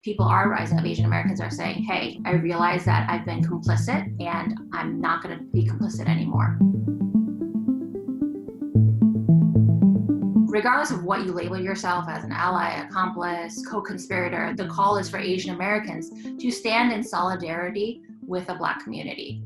people are rising up. Asian Americans are saying, hey, I realize that I've been complicit and I'm not going to be complicit anymore. Regardless of what you label yourself as, an ally, accomplice, co-conspirator, the call is for Asian Americans to stand in solidarity with the Black community.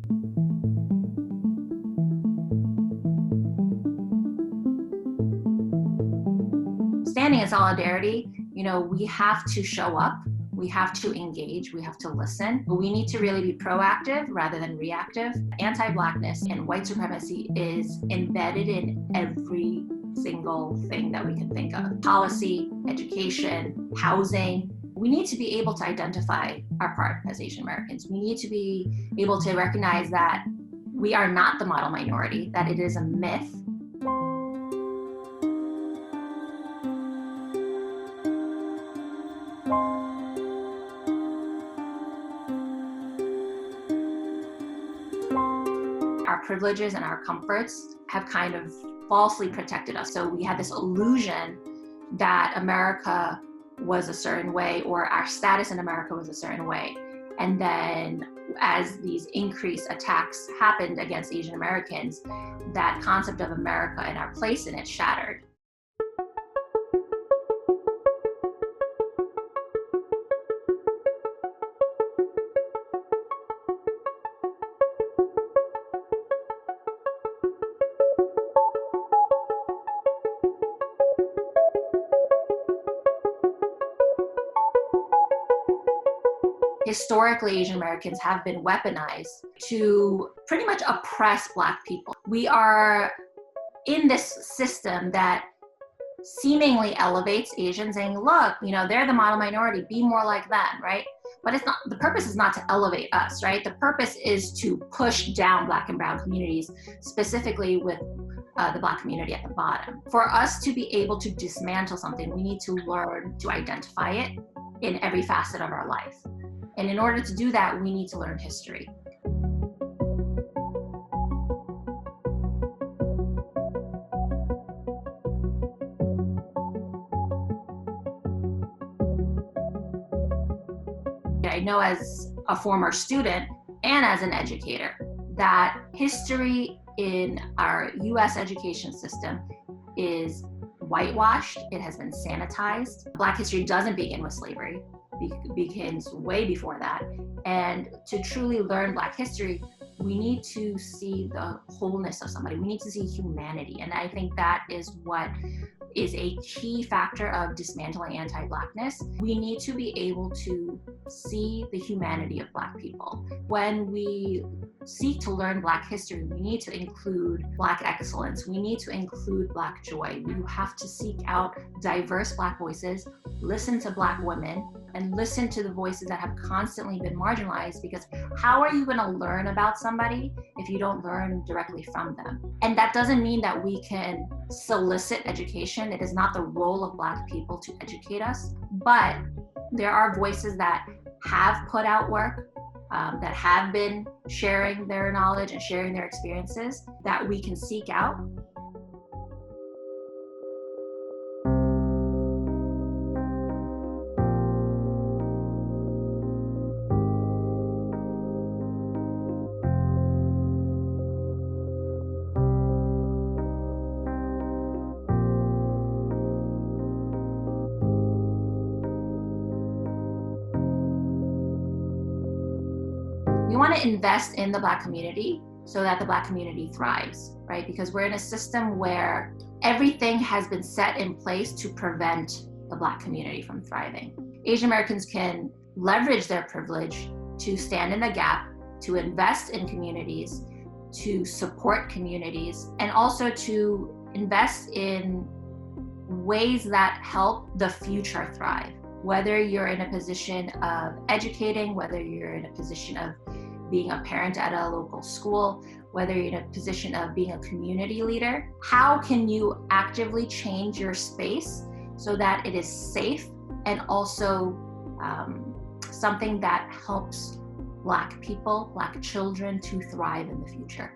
Standing in solidarity, we have to show up, we have to engage, we have to listen, but we need to really be proactive rather than reactive. Anti-Blackness and white supremacy is embedded in every single thing that we can think of. Policy, education, housing. We need to be able to identify our part as Asian Americans. We need to be able to recognize that we are not the model minority, that it is a myth. Our privileges and our comforts have kind of falsely protected us. So we had this illusion that America was a certain way, or our status in America was a certain way. And then as these increased attacks happened against Asian Americans, that concept of America and our place in it shattered. Historically, Asian Americans have been weaponized to pretty much oppress Black people. We are in this system that seemingly elevates Asians, saying, look, they're the model minority, be more like them, right? But it's not, the purpose is not to elevate us, right? The purpose is to push down Black and brown communities, specifically with the Black community at the bottom. For us to be able to dismantle something, we need to learn to identify it in every facet of our life. And in order to do that, we need to learn history. I know as a former student and as an educator that history in our US education system is whitewashed. It has been sanitized. Black history doesn't begin with slavery. Begins way before that. And to truly learn Black history, we need to see the wholeness of somebody. We need to see humanity. And I think that is what is a key factor of dismantling anti-Blackness. We need to be able to see the humanity of Black people. When we seek to learn Black history, we need to include Black excellence. We need to include Black joy. We have to seek out diverse Black voices, listen to Black women, and listen to the voices that have constantly been marginalized, because how are you going to learn about somebody if you don't learn directly from them? And that doesn't mean that we can solicit education. It is not the role of Black people to educate us, but there are voices that have put out work, that have been sharing their knowledge and sharing their experiences that we can seek out. We want to invest in the Black community so that the Black community thrives, right? Because we're in a system where everything has been set in place to prevent the Black community from thriving. Asian Americans can leverage their privilege to stand in the gap, to invest in communities, to support communities, and also to invest in ways that help the future thrive. Whether you're in a position of educating, whether you're in a position of being a parent at a local school, whether you're in a position of being a community leader, how can you actively change your space so that it is safe and also something that helps Black people, Black children to thrive in the future?